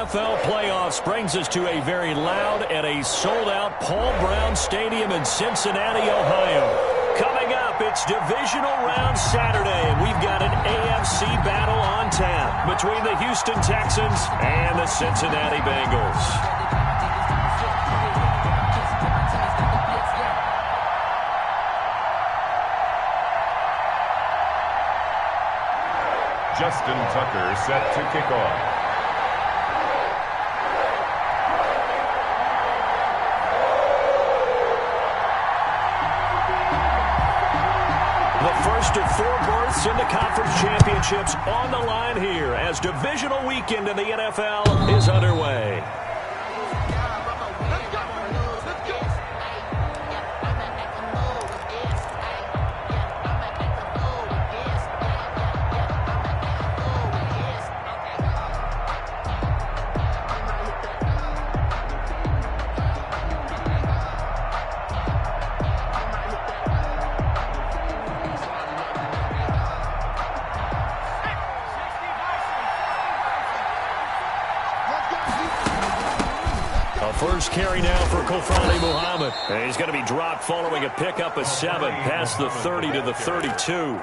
NFL playoffs brings us to a very loud and a sold-out Paul Brown Stadium in Cincinnati, Ohio. Coming up, it's divisional round Saturday, and we've got an AFC battle on tap between the Houston Texans and the Cincinnati Bengals. Justin Tucker set to kick off. The first of 4 berths in the conference championships on the line here as divisional weekend in the NFL is underway. First carry now for Kofani Muhammad. And he's going to be dropped following a pickup of 7 past the 30 to the 32.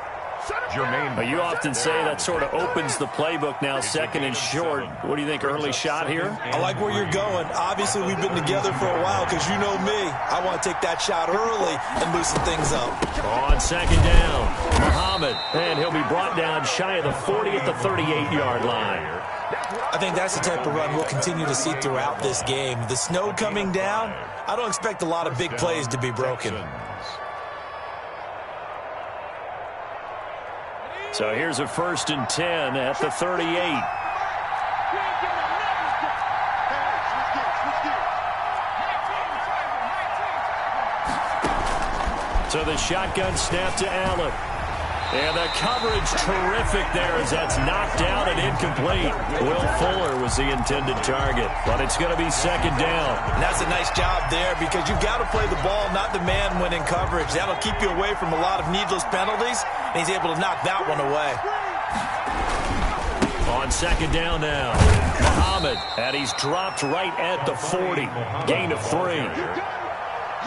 You often say that sort of opens the playbook now, second and short. What do you think, early shot here? I like where you're going. Obviously, we've been together for a while because you know me. I want to take that shot early and loosen things up. On second down, Muhammad. And he'll be brought down shy of the 40 at the 38-yard line. I think that's the type of run we'll continue to see throughout this game. The snow coming down, I don't expect a lot of big plays to be broken. So here's a 1st and 10 at the 38. So the shotgun snap to Allen. And the coverage terrific there as that's knocked down and incomplete. Will Fuller was the intended target, but it's going to be second down. And that's a nice job there because you've got to play the ball, not the man when in coverage. That'll keep you away from a lot of needless penalties, and he's able to knock that one away. On second down now, Muhammad, and he's dropped right at the 40. Gain of 3.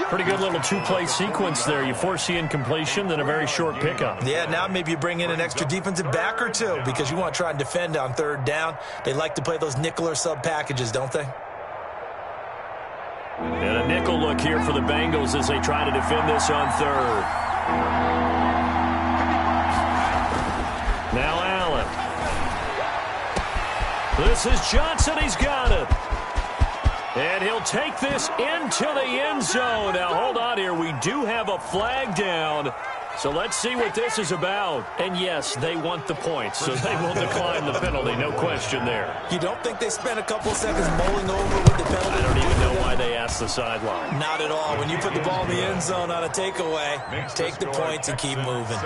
Pretty good little 2-play sequence there. You force the incompletion, then a very short pickup. Yeah, now maybe you bring in an extra defensive back or 2 because you want to try and defend on 3rd down. They like to play those nickel or sub packages, don't they? And a nickel look here for the Bengals as they try to defend this on 3rd. Now Allen. This is Johnson. He's got it. And he'll take this into the end zone. Now, hold on here. We do have a flag down. So let's see what this is about. And, yes, they want the points, so they will decline the penalty. No question there. You don't think they spent a couple seconds mulling over with the penalty? I don't even know why they asked the sideline. Not at all. When you put the ball in the end zone on a takeaway, take the points and keep moving.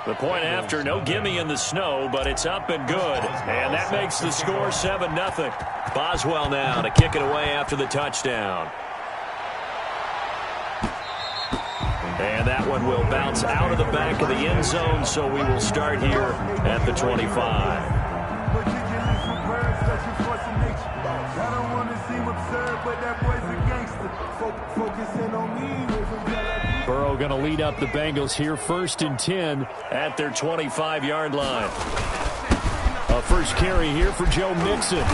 The point after, no gimme in the snow, but it's up and good. And that makes the score 7-0. Boswell now to kick it away after the touchdown. And that one will bounce out of the back of the end zone, so we will start here at the 25. Burrow going to lead up the Bengals here, 1st and 10 at their 25-yard line. A first carry here for Joe Mixon.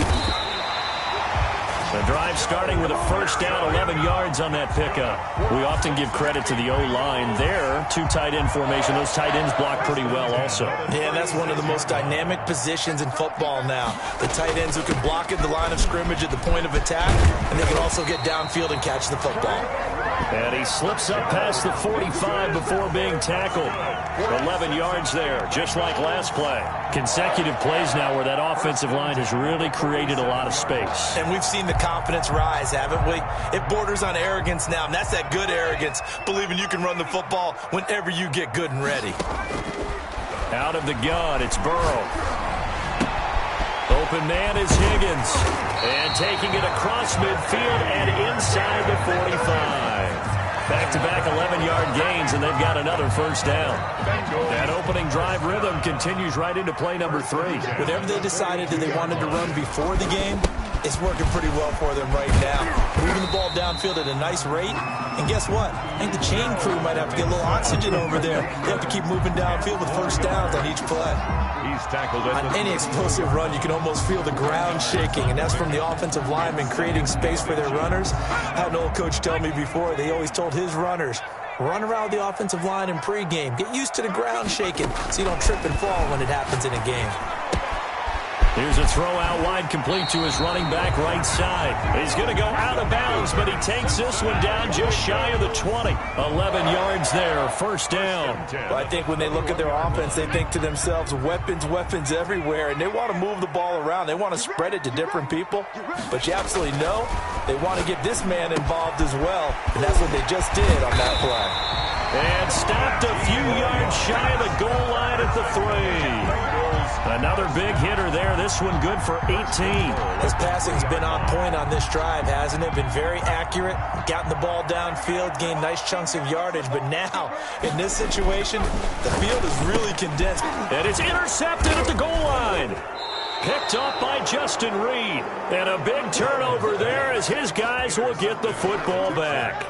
The drive starting with a 1st down, 11 yards on that pickup. We often give credit to the O-line there. 2 tight end formation. Those tight ends block pretty well also. Yeah, that's one of the most dynamic positions in football now. The tight ends who can block at the line of scrimmage at the point of attack, and they can also get downfield and catch the football. And he slips up past the 45 before being tackled. 11 yards there, just like last play. Consecutive plays now where that offensive line has really created a lot of space. And we've seen the confidence rise, haven't we? It borders on arrogance now, and that's that good arrogance, believing you can run the football whenever you get good and ready. Out of the gun, it's Burrow. Open man is Higgins. And taking it across midfield and inside the 45. Back-to-back 11-yard gains, and they've got another 1st down. That opening drive rhythm continues right into play number 3. Whatever they decided that they wanted to run before the game, It's working pretty well for them right now. Moving the ball downfield at a nice rate. And guess what? I think the chain crew might have to get a little oxygen over there. They have to keep moving downfield with first downs on each play. He's tackled On any explosive run, you can almost feel the ground shaking, and that's from the offensive linemen creating space for their runners. I had an old coach tell me before, they always told his runners, run around the offensive line in pregame. Get used to the ground shaking so you don't trip and fall when it happens in a game. Here's a throw out wide, complete to his running back right side. He's going to go out of bounds, but he takes this one down just shy of the 20. 11 yards there, first down. Well, I think when they look at their offense, they think to themselves, weapons, weapons everywhere, and they want to move the ball around. They want to spread it to different people, but you absolutely know they want to get this man involved as well, and that's what they just did on that play. And stopped a few yards shy of the goal line at the 3. Another big hitter there. This one good for 18. His passing's been on point on this drive, hasn't it? Been very accurate, gotten the ball downfield, gained nice chunks of yardage. But now, in this situation, the field is really condensed. And it's intercepted at the goal line. Picked up by Justin Reed. And a big turnover there as his guys will get the football back.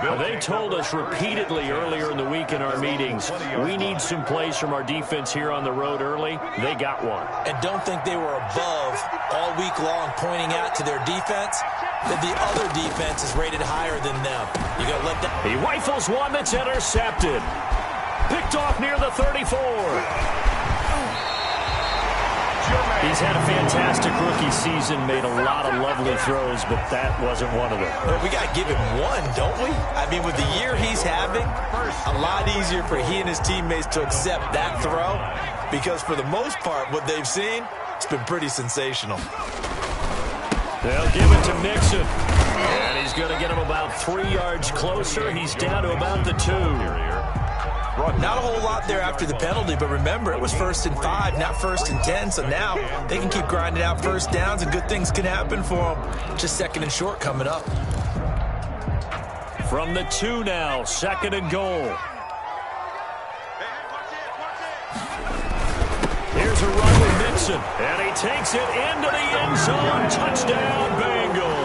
Well, they told us repeatedly earlier in the week in our meetings, we need some plays from our defense here on the road early. They got one. And don't think they were above all week long pointing out to their defense that the other defense is rated higher than them. You got to let that. He rifles one that's intercepted. Picked off near the 34. He's had a fantastic rookie season, made a lot of lovely throws, but that wasn't one of them. Well, we got to give him one, don't we? I mean, with the year he's having, a lot easier for he and his teammates to accept that throw because for the most part, what they've seen, it's been pretty sensational. They'll give it to Mixon, and he's going to get him about 3 yards closer. He's down to about the 2. Not a whole lot there after the penalty, but remember, it was 1st and 5, not 1st and 10, so now they can keep grinding out first downs, and good things can happen for them. Just 2nd and short coming up. From the 2 now, 2nd and goal. Here's a run with Mixon, and he takes it into the end zone. Touchdown, Bengals.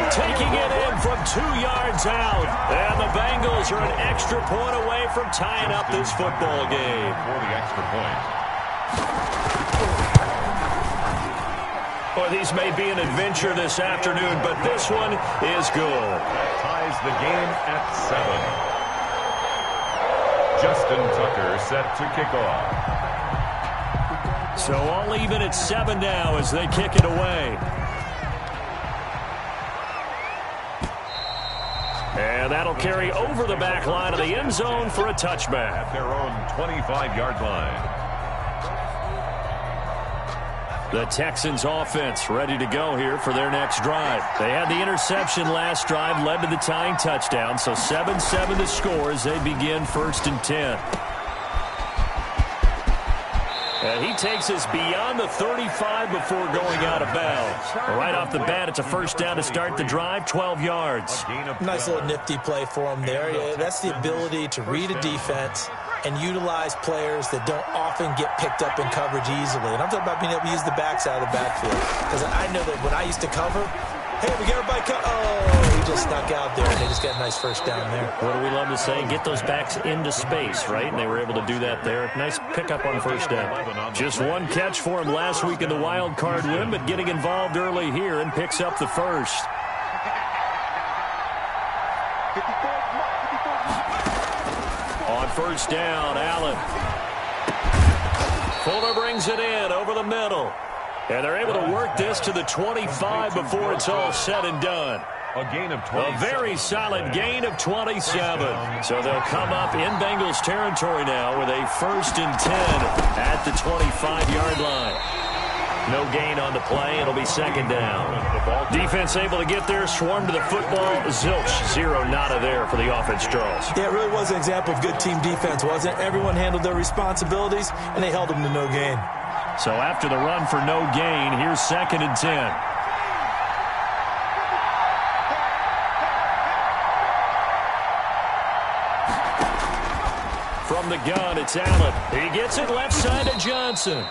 Taking it in from 2 yards out. And the Bengals are an extra point away from tying up this football game. For the extra point. Boy, these may be an adventure this afternoon, but this one is good. Ties the game at 7. Justin Tucker set to kick off. So all even at 7 now as they kick it away. And that'll carry over the back line of the end zone for a touchback. At their own 25-yard line. The Texans offense ready to go here for their next drive. They had the interception last drive, led to the tying touchdown. So 7-7 the score as they begin 1st and 10. And he takes us beyond the 35 before going out of bounds. Right off the bat, it's a first down to start the drive, 12 yards. Nice little nifty play for him there. Yeah, that's the ability to read a defense and utilize players that don't often get picked up in coverage easily. And I'm talking about being able to use the backside of the backfield. Because I know that when I used to cover, hey, we got everybody oh, he just snuck out there, and they just got a nice first down there. What do we love to say? Get those backs into space, right? And they were able to do that there. Nice pickup on first down. Just one catch for him last week in the wild card win, but getting involved early here and picks up the first. On first down, Allen. Fuller brings it in over the middle. And they're able to work this to the 25 before it's all said and done. A gain of 27. A very solid gain of 27. So they'll come up in Bengals territory now with a 1st and 10 at the 25-yard line. No gain on the play. It'll be 2nd down. Defense able to get there, swarm to the football. Zilch, 0 nada there for the offense draws. Yeah, it really was an example of good team defense, wasn't it? Everyone handled their responsibilities, and they held them to no gain. So after the run for no gain, here's 2nd and 10. From the gun, it's Allen. He gets it left side to Johnson.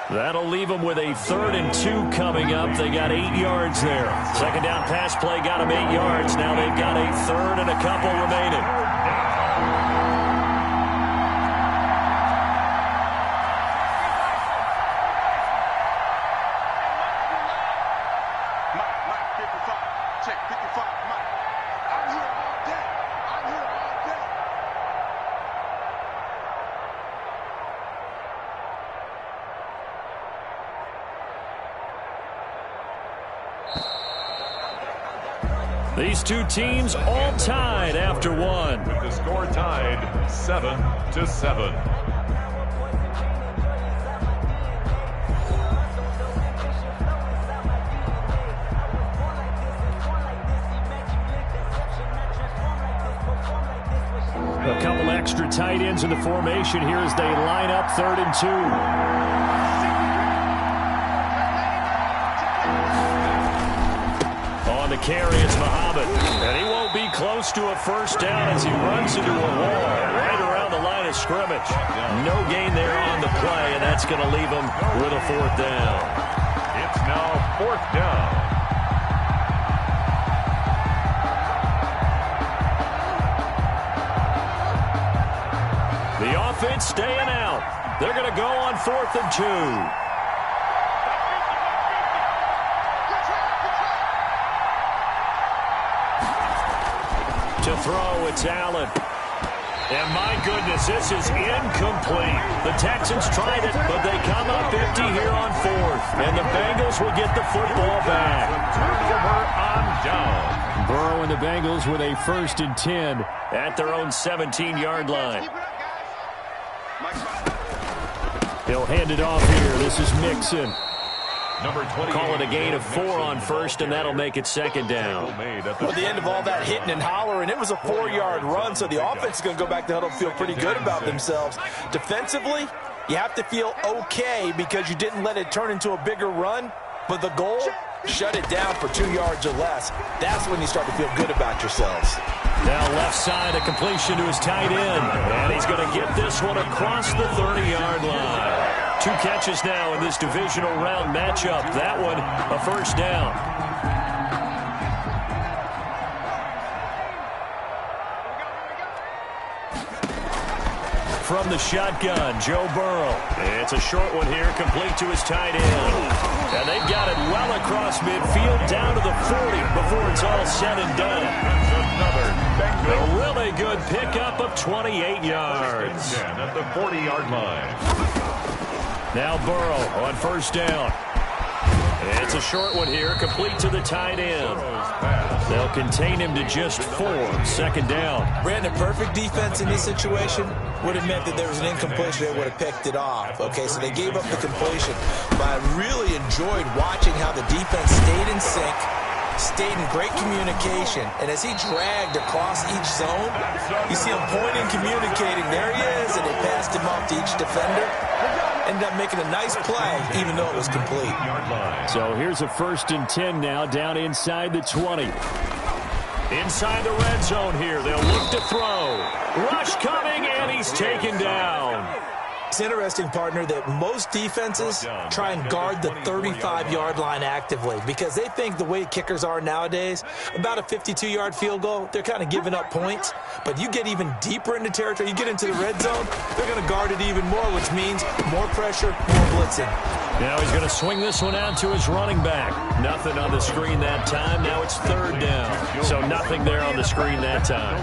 That'll leave them with a 3rd and 2 coming up. They got 8 yards there. Second down pass play got them 8 yards. Now they've got a 3rd and a couple remaining. These two teams all tied after one. With the score tied 7-7. A couple extra tight ends in the formation here as they line up 3rd and 2. On the carry, it's Muhammad. And he won't be close to a first down as he runs into a wall right around the line of scrimmage. No gain there on the play, and that's going to leave him with a 4th down. It's now 4th down. The offense staying out. They're going to go on 4th and 2. To throw, it's Allen. And my goodness, this is incomplete. The Texans tried it, but they come up empty here on 4th. And the Bengals will get the football back. Turnover on down. Burrow and the Bengals with a 1st and 10 at their own 17-yard line. He'll hand it off here. This is Mixon. Call it a gain of 4 on 1st, and that'll make it 2nd down. Well, at the end of all that hitting and hollering, it was a 4-yard run, so the offense is going to go back to huddle and feel pretty good about themselves. Defensively, you have to feel okay because you didn't let it turn into a bigger run, but the goal, shut it down for 2 yards or less. That's when you start to feel good about yourselves. Now left side, a completion to his tight end, and he's going to get this one across the 30-yard line. 2 catches now in this divisional round matchup. That one, a 1st down. From the shotgun, Joe Burrow. It's a short one here, complete to his tight end. And they've got it well across midfield, down to the 40 before it's all said and done. A really good pickup of 28 yards. At the 40-yard line. Now Burrow on 1st down. It's a short one here, complete to the tight end. They'll contain him to just 4, 2nd down. Brandon, perfect defense in this situation would have meant that there was an incompletion. They would have picked it off. Okay, so they gave up the completion. But I really enjoyed watching how the defense stayed in sync, stayed in great communication, and as he dragged across each zone, you see him pointing, communicating. There he is, and they passed him off to each defender. Ended up making a nice play, even though it was complete. So here's a 1st and 10 now, down inside the 20. Inside the red zone here, they'll look to throw. Rush coming, and he's taken down. It's interesting, partner, that most defenses try and guard the 35-yard line actively because they think the way kickers are nowadays, about a 52-yard field goal, they're kind of giving up points. But you get even deeper into territory, you get into the red zone, they're going to guard it even more, which means more pressure, more blitzing. Now he's going to swing this one out to his running back. Nothing on the screen that time. Now it's 3rd down. So nothing there on the screen that time.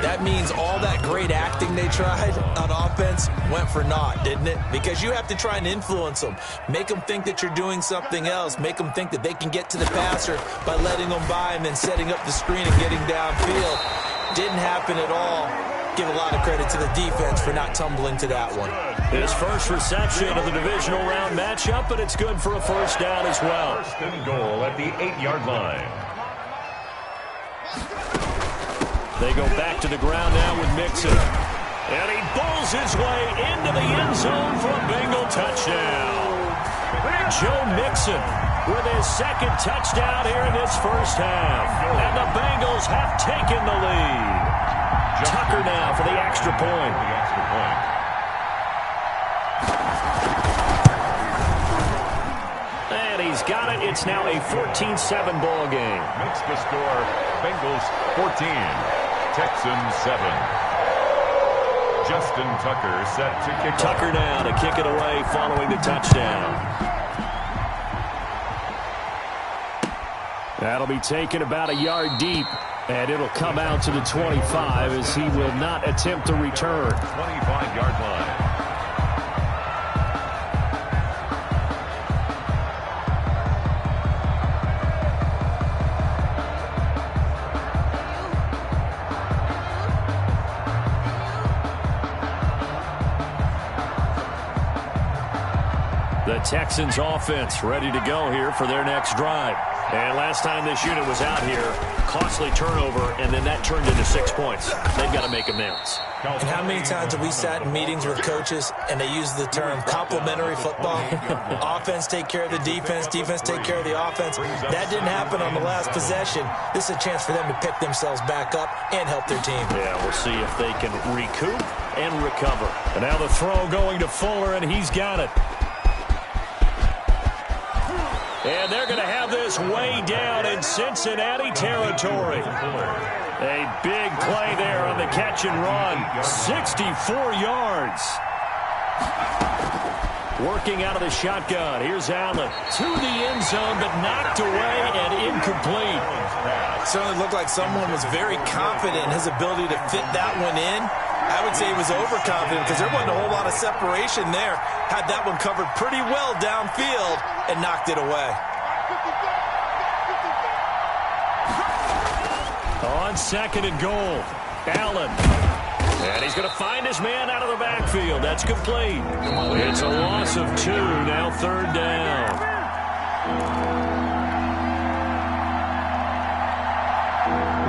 That means all that great acting they tried on offense went for naught, didn't it? Because you have to try and influence them. Make them think that you're doing something else. Make them think that they can get to the passer by letting them by and then setting up the screen and getting downfield. Didn't happen at all. Give a lot of credit to the defense for not tumbling to that one. His first reception of the divisional round matchup, but it's good for a 1st down as well. 1st and goal at the 8-yard line. They go back to the ground now with Mixon. And he bowls his way into the end zone for a Bengal touchdown. Joe Mixon with his 2nd touchdown here in this 1st half. And the Bengals have taken the lead. Tucker now for the extra point. he's got it. It's now a 14-7 ball game. Makes the score Bengals 14, Texans 7. Justin Tucker set to kick off. Tucker now to kick it away following the touchdown. That'll be taken about a yard deep, and it'll come out to the 25 as he will not attempt to return. 25-yard line. The Texans offense ready to go here for their next drive. And last time this unit was out here, costly turnover, and then that turned into 6 points. They've got to make amends. And how many times have we sat in meetings with coaches and they use the term complementary football? Offense take care of the defense, defense take care of the offense. That didn't happen on the last possession. This is a chance for them to pick themselves back up and help their team. Yeah, we'll see if they can recoup and recover. And now the throw going to Fuller, and he's got it. And they're going to have this way down in Cincinnati territory. A big play there on the catch and run. 64 yards. Working out of the shotgun. Here's Allen to the end zone, but knocked away and incomplete. Certainly looked like someone was very confident in his ability to fit that one in. I would say he was overconfident because there wasn't a whole lot of separation there. Had that one covered pretty well downfield and knocked it away. On second and goal, Allen. And he's going to find his man out of the backfield. That's complete. It's a loss of 2, now third down.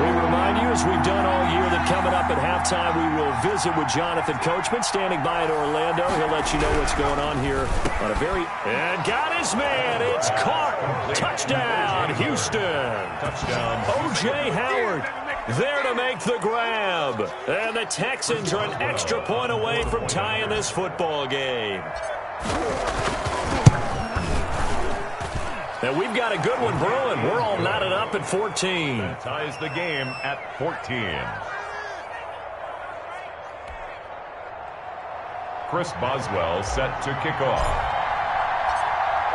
We remind you, as we've done all year, that coming up at halftime, we will visit with Jonathan Coachman, standing by in Orlando. He'll let you know what's going on here on a very... And got his man. It's caught. Touchdown, Houston. Touchdown. O.J. Howard there to make the grab. And the Texans are an extra point away from tying this football game. And we've got a good one brewing. We're all knotted up at 14. That ties the game at 14. Chris Boswell set to kick off.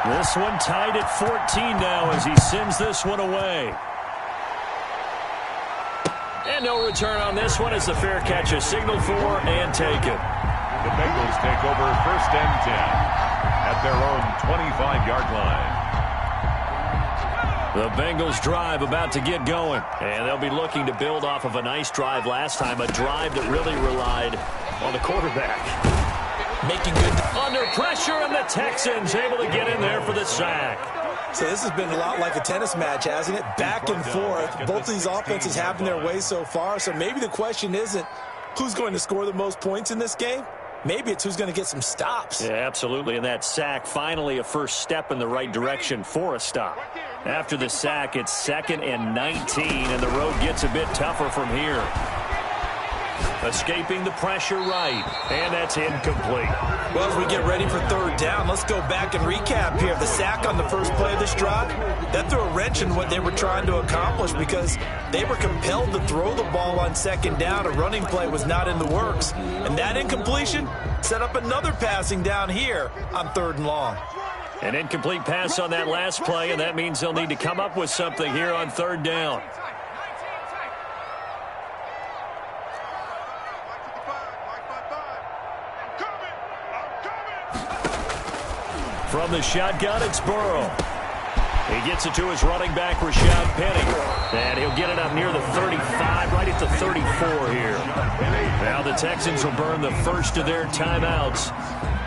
This one tied at 14 now as he sends this one away. And no return on this one as the fair catch is signaled for and taken. The Bengals take over first and 10 at their own 25-yard line. The Bengals drive about to get going, and they'll be looking to build off of a nice drive last time, a drive that really relied on the quarterback. Making good. Under pressure, and the Texans able to get in there for the sack. So this has been a lot like a tennis match, hasn't it? Back and forth. Both of these offenses having their way so far, so maybe the question isn't who's going to score the most points in this game. Maybe it's who's going to get some stops. Yeah, absolutely, and that sack finally a first step in the right direction for a stop. After the sack, it's 2nd and 19, and the road gets a bit tougher from here. Escaping the pressure right, and that's incomplete. Well, as we get ready for third down, let's go back and recap here. The sack on the first play of this drive, that threw a wrench in what they were trying to accomplish because they were compelled to throw the ball on second down. A running play was not in the works, and that incompletion set up another passing down here on 3rd and long. An incomplete pass on that last play, and that means they'll need to come up with something here on 3rd down. From the shotgun, it's Burrow. He gets it to his running back, Rashad Penny. And he'll get it up near the 35, right at the 34 here. Now the Texans will burn the first of their timeouts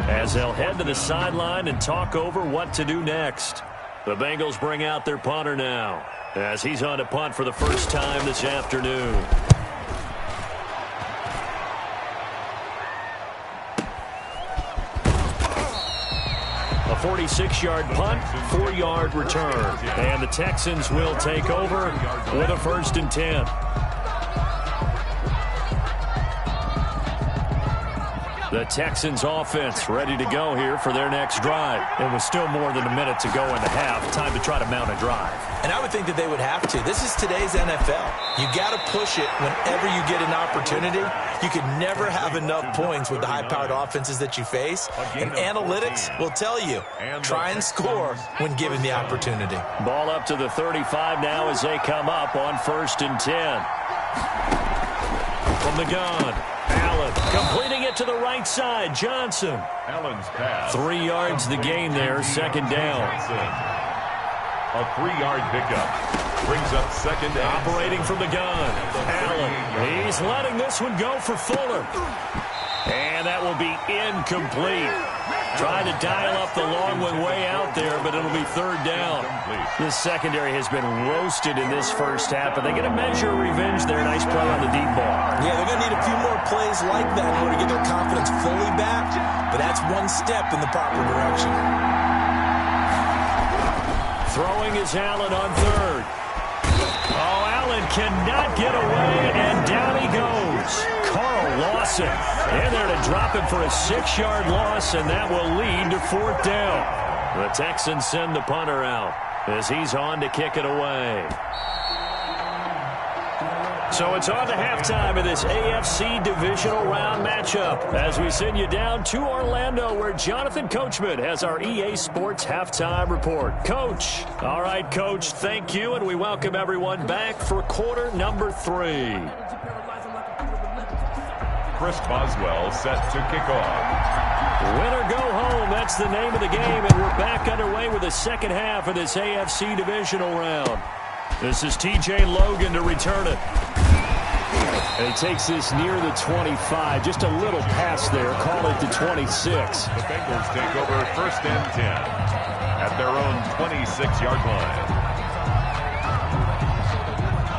as they'll head to the sideline and talk over what to do next. The Bengals bring out their punter now as he's on to punt for the first time this afternoon. A 46-yard punt, 4-yard return. And the Texans will take over with a 1st and 10. The Texans offense ready to go here for their next drive. It was still more than a minute to go in the half. Time to try to mount a drive. And I would think that they would have to. This is today's NFL. You got to push it whenever you get an opportunity. You can never have enough points with the high-powered offenses that you face. And analytics will tell you, try and score when given the opportunity. Ball up to the 35 now as they come up on 1st and 10. From the gun, Allen completing it to the right side. Johnson. Allen's pass. 3 yards the gain there, 2nd down. A 3-yard pickup. Brings up 2nd down. Operating from the gun. Allen. He's letting this one go for Fuller. And that will be incomplete. Trying to dial up the long one way out there, but it'll be 3rd down. This secondary has been roasted in this first half, but they get a measure of revenge there. Nice play on the deep ball. Yeah, they're going to need a few more plays like that in order to get their confidence fully back, but that's one step in the proper direction. Throwing is Allen on 3rd. Oh, Allen cannot get away, and down he goes. Carl Lawson in there to drop him for a 6-yard loss, and that will lead to 4th down. The Texans send the punter out as he's on to kick it away. So it's on to halftime of this AFC divisional round matchup as we send you down to Orlando where Jonathan Coachman has our EA Sports halftime report. Coach. All right, Coach, thank you, and we welcome everyone back for quarter number 3. Chris Boswell set to kick off. Win or go home, that's the name of the game, and we're back underway with the second half of this AFC divisional round. This is TJ Logan to return it. And he takes this near the 25. Just a little pass there. Call it the 26. The Bengals take over 1st and 10 at their own 26-yard line.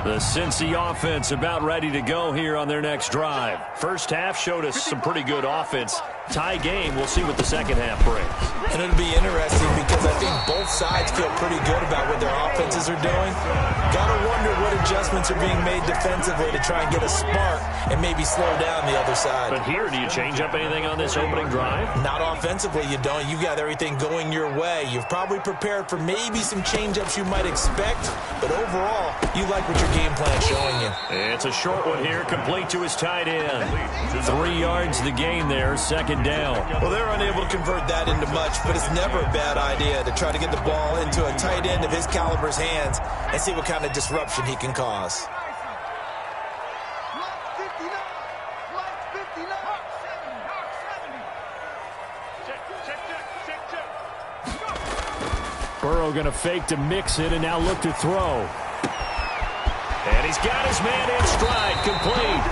The Cincy offense about ready to go here on their next drive. First half showed us some pretty good offense. Tie game. We'll see what the second half brings. And it'll be interesting because I think both sides feel pretty good about what their offenses are doing. Gotta wonder what adjustments are being made defensively to try and get a spark and maybe slow down the other side. But here, do you change up anything on this opening drive? Not offensively, you don't. You've got everything going your way. You've probably prepared for maybe some change-ups you might expect, but overall, you like what your game plan is showing you. It's a short one here, complete to his tight end. 3 yards the gain there, 2nd down. Well, they're unable to convert that into much, but it's never a bad idea to try to get the ball into a tight end of his caliber's hands and see what kind of disruption he can cause. Burrow going to fake to mix it and now look to throw. And he's got his man in stride, complete.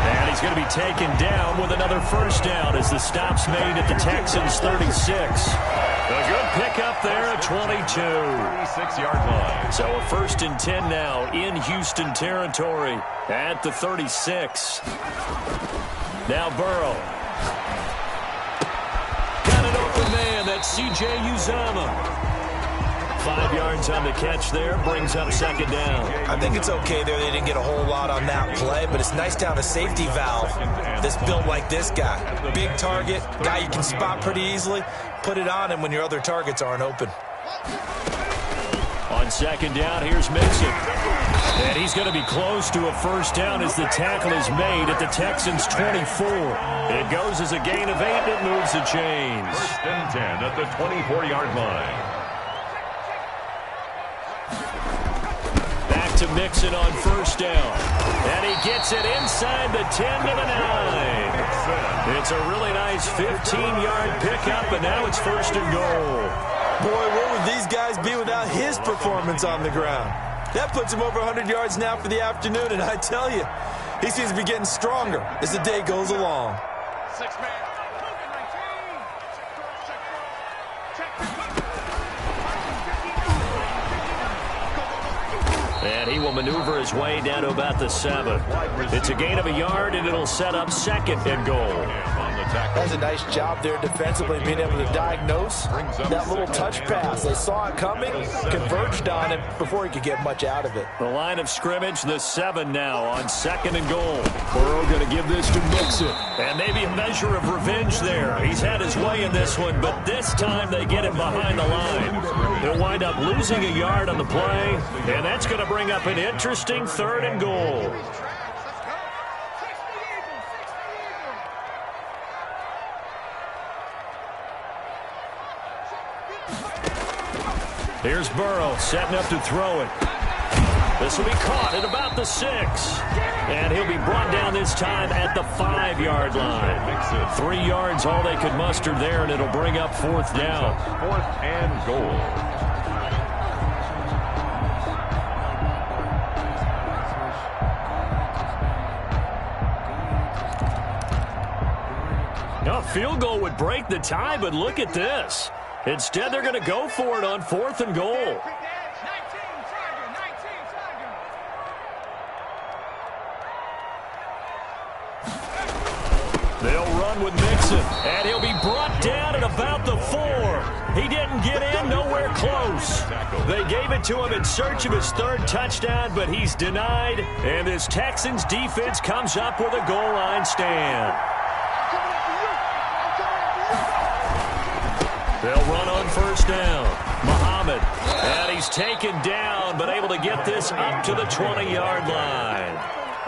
And he's going to be taken down with another 1st down as the stop's made at the Texans' 36. A good pickup there at 22. 36-yard line. So a 1st and 10 now in Houston territory at the 36. Now Burrow. Got an open man. That's C.J. Uzomah. 5 yards on the catch there, brings up 2nd down. I think it's okay there. They didn't get a whole lot on that play, but it's nice to have a safety valve that's built like this guy. Big target, guy you can spot pretty easily. Put it on him when your other targets aren't open. On 2nd down, here's Mixon. And he's going to be close to a 1st down as the tackle is made at the Texans' 24. It goes as a gain of 8, and it moves the chains. 1st and 10 at the 24-yard line. To Mixon on 1st down. And he gets it inside the 10 to the 9. It's a really nice 15-yard pickup, and now it's 1st and goal. Boy, where would these guys be without his performance on the ground? That puts him over 100 yards now for the afternoon, and I tell you, he seems to be getting stronger as the day goes along. 6-man. And he will maneuver his way down to about the 7. It's a gain of a yard, and it'll set up 2nd and goal. On the tackle. That's a nice job there defensively, being able to diagnose that little touch pass. They saw it coming, converged on it before he could get much out of it. The line of scrimmage, the 7 now on 2nd and goal. Burrow going to give this to Mixon. And maybe a measure of revenge there. He's had his way in this one, but this time they get him behind the line. He'll wind up losing a yard on the play, and that's going to bring up an interesting 3rd and goal. Here's Burrow setting up to throw it. This will be caught at about the 6. And he'll be brought down this time at the 5-yard line. 3 yards all they could muster there, and it'll bring up 4th down. 4th and goal. Now, a field goal would break the tie, but look at this. Instead, they're going to go for it on 4th and goal. They'll run with Mixon, and he'll be brought down at about the 4. He didn't get in, nowhere close. They gave it to him in search of his 3rd touchdown, but he's denied, and this Texans defense comes up with a goal line stand. They'll run on 1st down. Muhammad, and he's taken down, but able to get this up to the 20-yard line.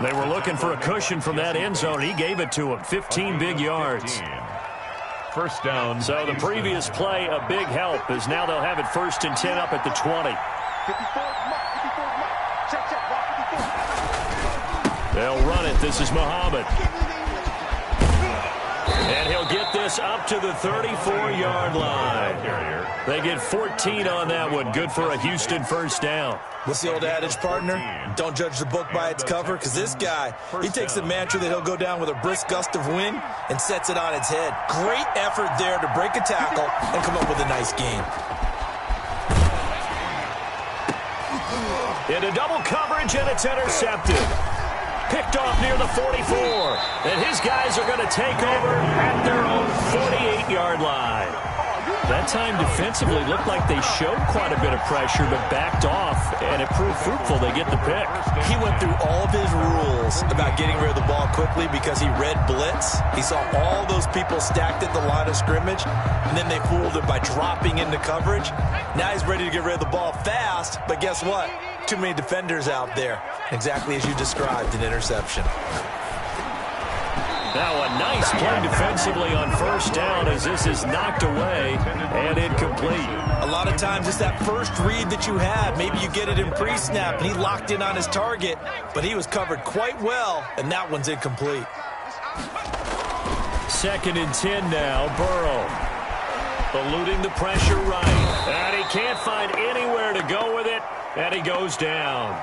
They were looking for a cushion from that end zone. He gave it to him. 15 big yards. 1st down. So the previous play, a big help, as now they'll have it 1st and 10 up at the 20. They'll run it. This is Muhammad. And he'll get this up to the 34-yard line. They get 14 on that one. Good for a Houston 1st down. What's the old adage, partner? Don't judge the book by its cover, because this guy, he takes the mantra that he'll go down with a brisk gust of wind and sets it on its head. Great effort there to break a tackle and come up with a nice gain. Into double coverage, and it's intercepted. Picked off near the 44. And his guys are going to take over at their own 48-yard line. That time defensively looked like they showed quite a bit of pressure, but backed off, and it proved fruitful. They get the pick. He went through all of his rules about getting rid of the ball quickly because he read blitz. He saw all those people stacked at the line of scrimmage, and then they fooled him by dropping into coverage. Now he's ready to get rid of the ball fast, but guess what? Too many defenders out there. Exactly as you described, an interception. Now a nice play defensively on 1st down as this is knocked away and incomplete. A lot of times it's that first read that you have. Maybe you get it in pre-snap and he locked in on his target, but he was covered quite well, and that one's incomplete. 2nd and 10 now, Burrow. Eluding the pressure right. And he can't find anywhere to go with it, and he goes down.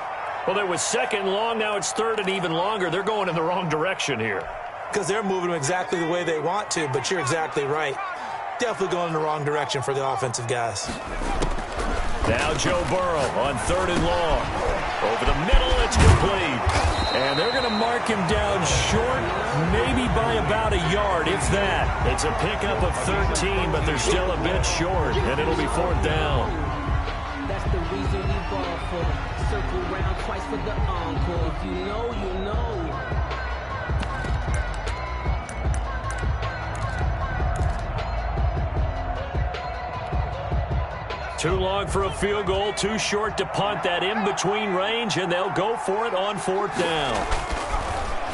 Well, there was 2nd and long, now it's 3rd and even longer. They're going in the wrong direction here. Because they're moving exactly the way they want to, but you're exactly right. Definitely going in the wrong direction for the offensive guys. Now Joe Burrow on 3rd and long. Over the middle, it's complete. And they're going to mark him down short, maybe by about a yard, if that. It's a pickup of 13, but they're still a bit short, and it'll be 4th down. That's the reason we ball for. Circle round twice for the encore. If you know, you know. Too long for a field goal, too short to punt that in-between range, and they'll go for it on 4th down.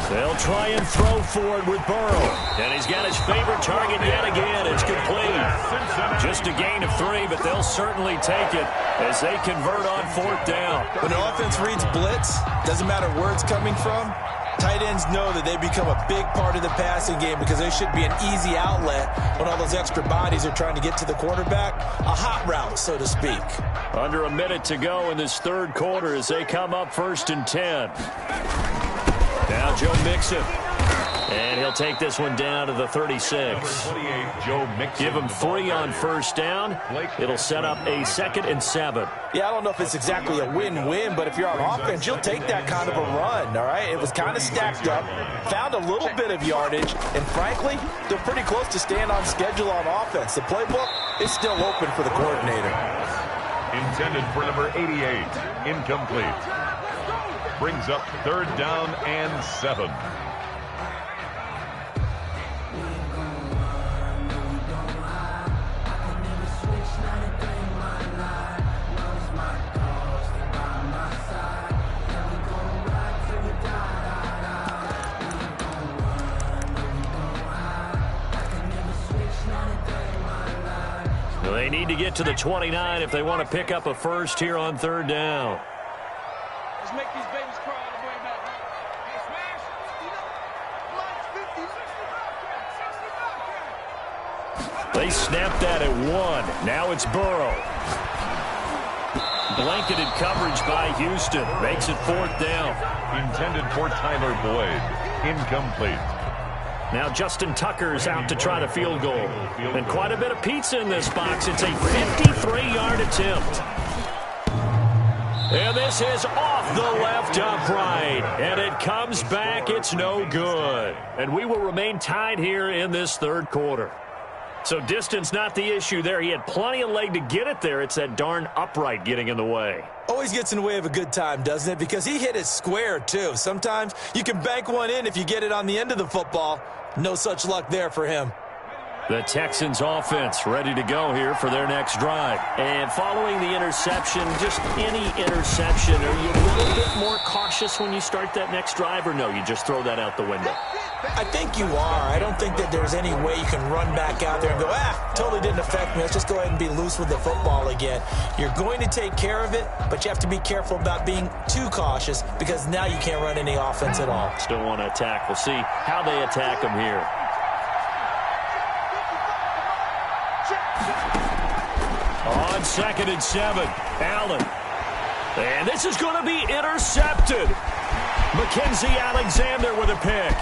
They'll try and throw for it with Burrow, and he's got his favorite target yet again. It's complete. Just a gain of 3, but they'll certainly take it as they convert on 4th down. When the offense reads blitz, doesn't matter where it's coming from, tight ends know that they become a big part of the passing game because they should be an easy outlet when all those extra bodies are trying to get to the quarterback. A hot route, so to speak. Under a minute to go in this 3rd quarter as they come up 1st and 10. Now Joe Mixon. And he'll take this one down to the 36. Give him 3 on first down. It'll set up a 2nd and 7. Yeah, I don't know if it's exactly a win-win, but if you're on offense, you'll take that kind of a run, all right? It was kind of stacked up, found a little bit of yardage, and frankly, they're pretty close to staying on schedule on offense. The playbook is still open for the coordinator. Intended for number 88. Incomplete. Brings up 3rd down and 7. They need to get to the 29 if they want to pick up a first here on 3rd down. Let's make these babies cry all the way back. Hey, Smash, They snapped that at 1. Now it's Burrow. Blanketed coverage by Houston. Makes it 4th down. Intended for Tyler Boyd. Incomplete. Now Justin Tucker's out to try the field goal. And quite a bit of pizza in this box. It's a 53-yard attempt. And this is off the left upright. And it comes back. It's no good. And we will remain tied here in this 3rd quarter. So distance not the issue there. He had plenty of leg to get it there. It's that darn upright getting in the way. Always gets in the way of a good time, doesn't it? Because he hit it square, too. Sometimes you can bank one in if you get it on the end of the football. No such luck there for him. The Texans offense ready to go here for their next drive. And following the interception, just any interception, are you a little bit more cautious when you start that next drive, or no, you just throw that out the window? I think you are. I don't think that there's any way you can run back out there and go, totally didn't affect me. Let's just go ahead and be loose with the football again. You're going to take care of it, but you have to be careful about being too cautious because now you can't run any offense at all. Still want to attack. We'll see how they attack him here. On 2nd and 7, Allen. And this is going to be intercepted. Mackenzie Alexander with a pick.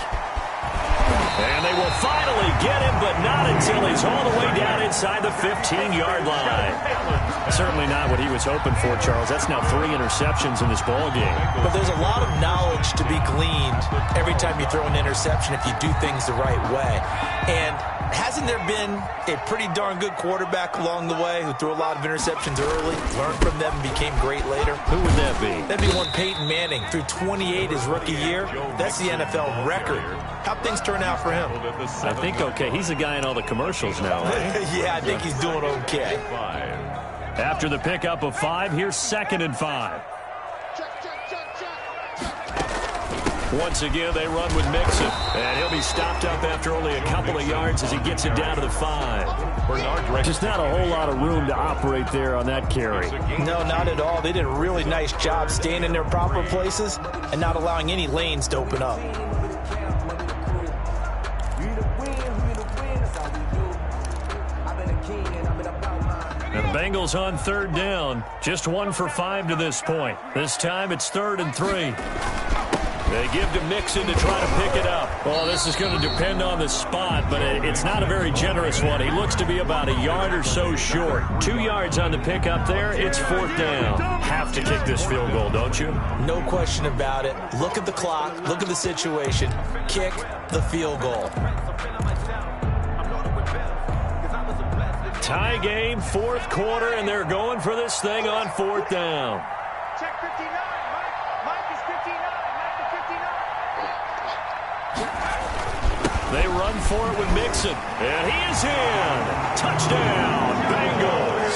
And they will finally get him, but not until he's all the way down inside the 15-yard line. Certainly not what he was hoping for, Charles. That's now 3 interceptions in this ball game. But there's a lot of knowledge to be gleaned every time you throw an interception if you do things the right way. And hasn't there been a pretty darn good quarterback along the way who threw a lot of interceptions early, learned from them, and became great later? Who would that be? That'd be one Peyton Manning. Threw 28 his rookie year. That's the NFL record. How'd things turn out for him? I think okay. He's the guy in all the commercials now. Yeah, I think he's doing okay. After the pickup of 5, here's 2nd and 5. Once again, they run with Mixon. And he'll be stopped up after only a couple of yards as he gets it down to the 5. Just not a whole lot of room to operate there on that carry. No, not at all. They did a really nice job staying in their proper places and not allowing any lanes to open up. And the Bengals on 3rd down. Just 1 for 5 to this point. This time it's 3rd and 3. They give to Mixon to try to pick it up. Well, this is going to depend on the spot, but it's not a very generous one. He looks to be about a yard or so short. 2 yards on the pickup there. It's 4th down. Have to kick this field goal, don't you? No question about it. Look at the clock. Look at the situation. Kick the field goal. Tie game, 4th quarter, and they're going for this thing on 4th down. check 59. Mike is 59. Mike the 59. They run for it with Mixon, and he is in. Touchdown, Bengals.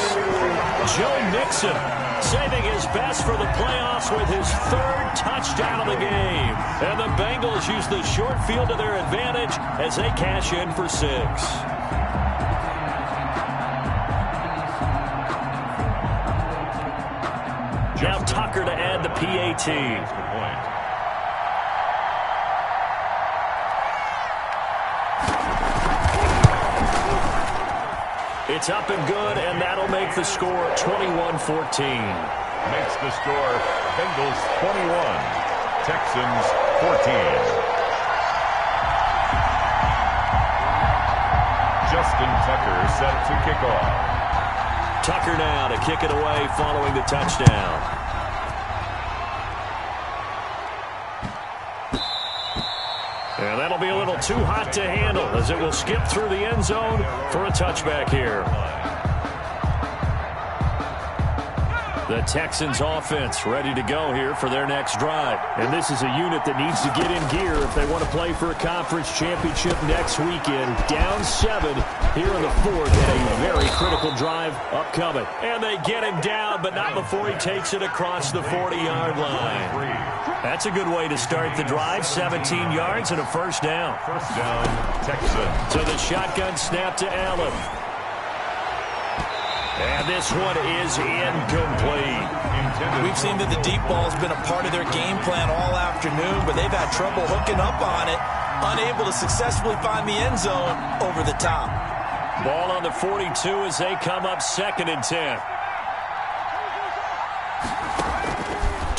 Joe Mixon saving his best for the playoffs with his 3rd touchdown of the game. And the Bengals use the short field to their advantage as they cash in for 6. Now Tucker to add the PAT. It's up and good, and that'll make the score 21-14. Makes the score Bengals 21, Texans 14. Justin Tucker set to kick off. Tucker now to kick it away following the touchdown. And that'll be a little too hot to handle as it will skip through the end zone for a touchback here. The Texans offense ready to go here for their next drive. And this is a unit that needs to get in gear if they want to play for a conference championship next weekend. Down 7 here in the fourth and a very critical drive upcoming. And they get him down, but not before he takes it across the 40-yard line. That's a good way to start the drive. 17 yards and a first down. First down, Texans. So the shotgun snap to Allen. And this one is incomplete. We've seen that the deep ball has been a part of their game plan all afternoon, but they've had trouble hooking up on it, unable to successfully find the end zone over the top. Ball on the 42 as they come up 2nd and 10.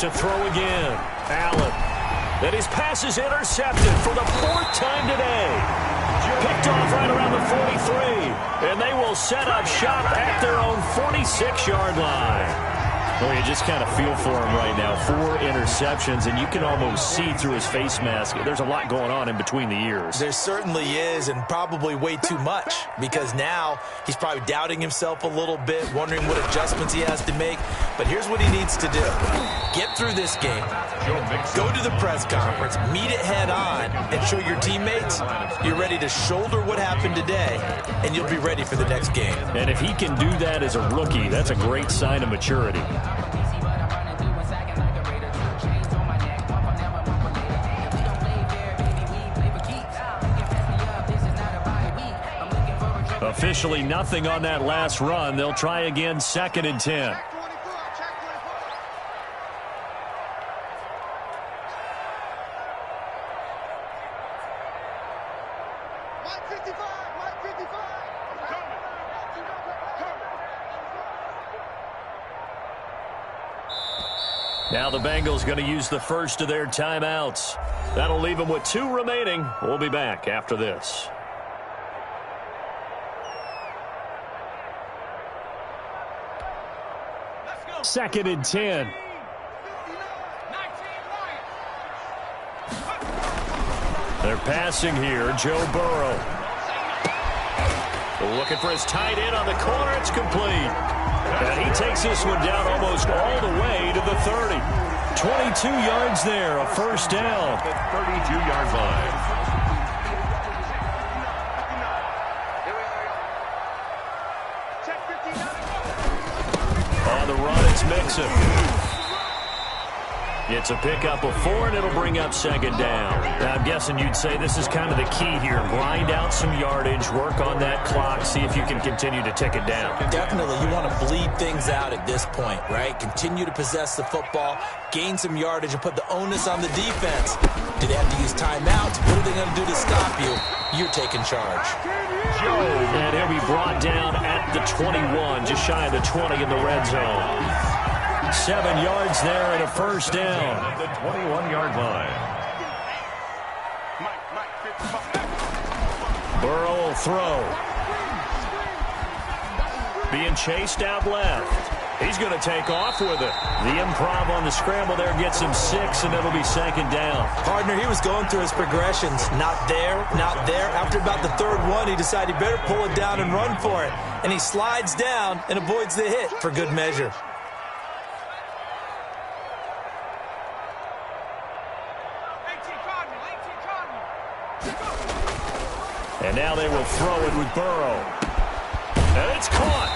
To throw again, Allen. Then his pass is intercepted for the 4th time today. Picked off right around the 43. And they will set up shop at their own 46-yard line. Well, you just kind of feel for him right now. 4 interceptions, and you can almost see through his face mask. There's a lot going on in between the ears. There certainly is, and probably way too much, because now he's probably doubting himself a little bit, wondering what adjustments he has to make. But here's what he needs to do. Get through this game. Go to the press conference, meet it head on, and show your teammates you're ready to shoulder what happened today, and you'll be ready for the next game. And if he can do that as a rookie, that's a great sign of maturity. Officially nothing on that last run. They'll try again 2nd and 10. Now the Bengals going to use the first of their timeouts. That'll leave them with 2 remaining. We'll be back after this. Second and 10. They're passing here. Joe Burrow. Looking for his tight end on the corner. It's complete. And he takes this one down almost all the way to the 30. 22 yards there, a first down. 32-yard line. On the run, it's Mixon. It's a pickup of 4, and it'll bring up 2nd down. Now, I'm guessing you'd say this is kind of the key here. Grind out some yardage, work on that clock, see if you can continue to tick it down. Definitely. You want to bleed things out at this point, right? Continue to possess the football, gain some yardage, and put the onus on the defense. Do they have to use timeouts? What are they going to do to stop you? You're taking charge. And he'll be brought down at the 21, just shy of the 20 in the red zone. 7 yards there and a first down. At the 21-yard line. Burrow will throw. Being chased out left. He's going to take off with it. The improv on the scramble there gets him 6, and it'll be 2nd down. Partner, he was going through his progressions. Not there, not there. After about the 3rd one, he decided he better pull it down and run for it. And he slides down and avoids the hit for good measure. And now they will throw it with Burrow. And it's caught.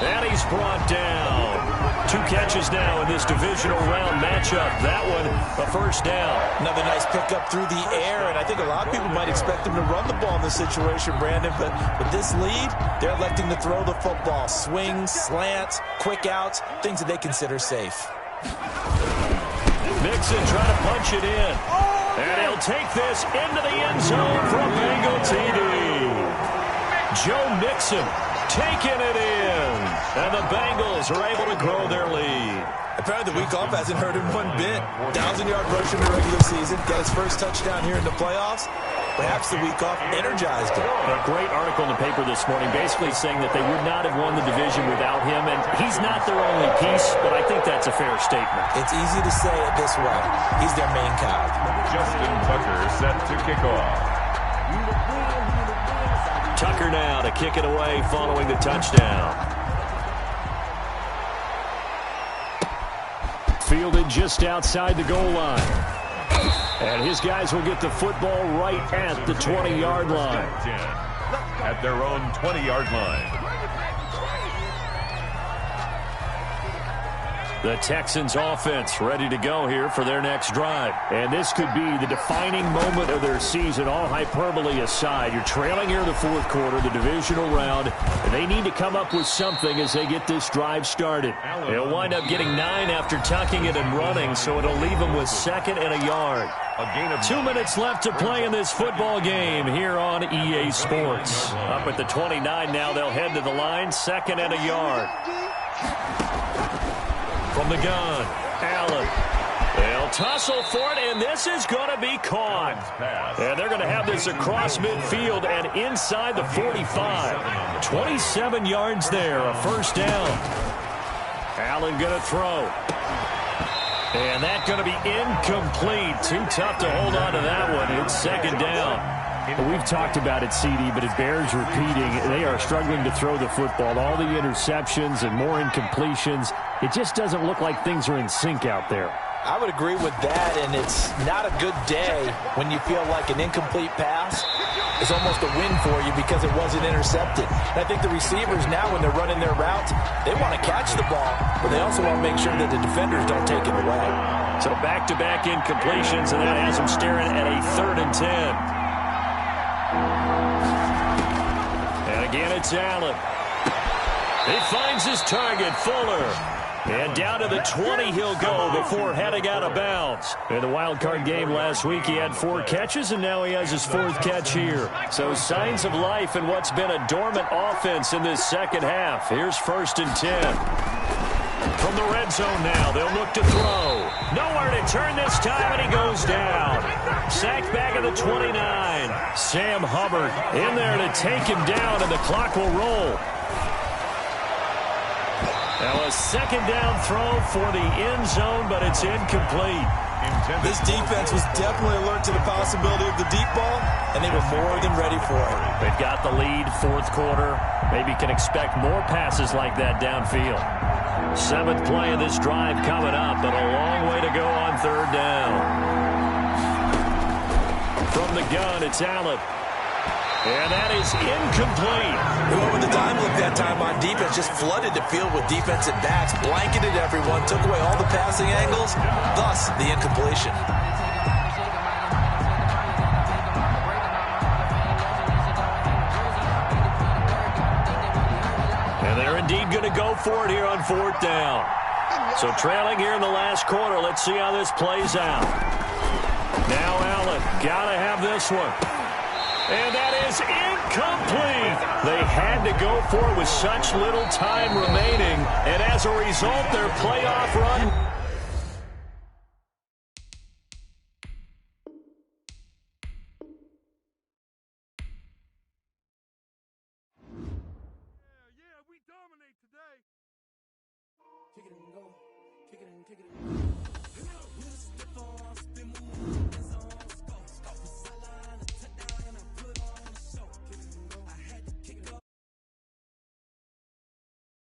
And he's brought down. 2 catches now in this divisional round matchup. That one, a first down. Another nice pickup through the air, and I think a lot of people might expect him to run the ball in this situation, Brandon, but with this lead, they're electing to throw the football. Swings, slants, quick outs, things that they consider safe. Mixon trying to punch it in. And he'll take this into the end zone for a Bengal TD. Joe Mixon taking it in. And the Bengals are able to grow their lead. Apparently the week off hasn't hurt him one bit. 1,000-yard rush in the regular season. Got his first touchdown here in the playoffs. Perhaps the week off energized him. A great article in the paper this morning basically saying that they would not have won the division without him, and he's not their only piece, but I think that's a fair statement. It's easy to say it this way. He's their main cog. Justin Tucker set to kick off. Tucker now to kick it away following the touchdown. Fielded just outside the goal line. And his guys will get the football right at the 20-yard line. At their own 20-yard line. The Texans offense ready to go here for their next drive. And this could be the defining moment of their season, all hyperbole aside. You're trailing here in the fourth quarter, the divisional round, and they need to come up with something as they get this drive started. They'll wind up getting 9 after tucking it and running, so it'll leave them with 2nd and a yard. A gain of 2 minutes left to play in this football game here on EA Sports. Up at the 29 now, they'll head to the line, 2nd and a yard. From the gun, Allen. They'll tussle for it, and this is going to be caught. And they're going to have this across midfield and inside the 45. 27 yards there, a first down. Allen going to throw. And that's going to be incomplete. Too tough to hold on to that one. It's 2nd down. We've talked about it, CD, but it bears repeating. They are struggling to throw the football. All the interceptions and more incompletions. It just doesn't look like things are in sync out there. I would agree with that, and it's not a good day when you feel like an incomplete pass is almost a win for you because it wasn't intercepted. And I think the receivers now, when they're running their routes, they want to catch the ball, but they also want to make sure that the defenders don't take it away. So back-to-back incompletions, and that has them staring at a 3rd and 10. And again, it's Allen. He finds his target, Fuller. And down to the 20 he'll go before heading out of bounds. In the wild card game last week, he had 4 catches, and now he has his 4th catch here. So signs of life in what's been a dormant offense in this second half. Here's 1st and 10. From the red zone now, they'll look to throw. Nowhere to turn this time, and he goes down. Sacked back at the 29. Sam Hubbard in there to take him down, and the clock will roll. Now a 2nd down throw for the end zone, but it's incomplete. This defense was definitely alert to the possibility of the deep ball, and they were more than ready for it. They've got the lead, 4th quarter. Maybe can expect more passes like that downfield. 7th play of this drive coming up, but a long way to go on 3rd down. From the gun, it's Allen. And that is incomplete. They went with the dime look that time on defense, just flooded the field with defensive backs, blanketed everyone, took away all the passing angles, thus the incompletion. And they're indeed going to go for it here on 4th down. So trailing here in the last quarter, let's see how this plays out. Now Allen, got to have this one. And that is incomplete. They had to go for it with such little time remaining. And as a result, their playoff run. Yeah, we dominate today. Kick it and go. Kick it and kick it and go.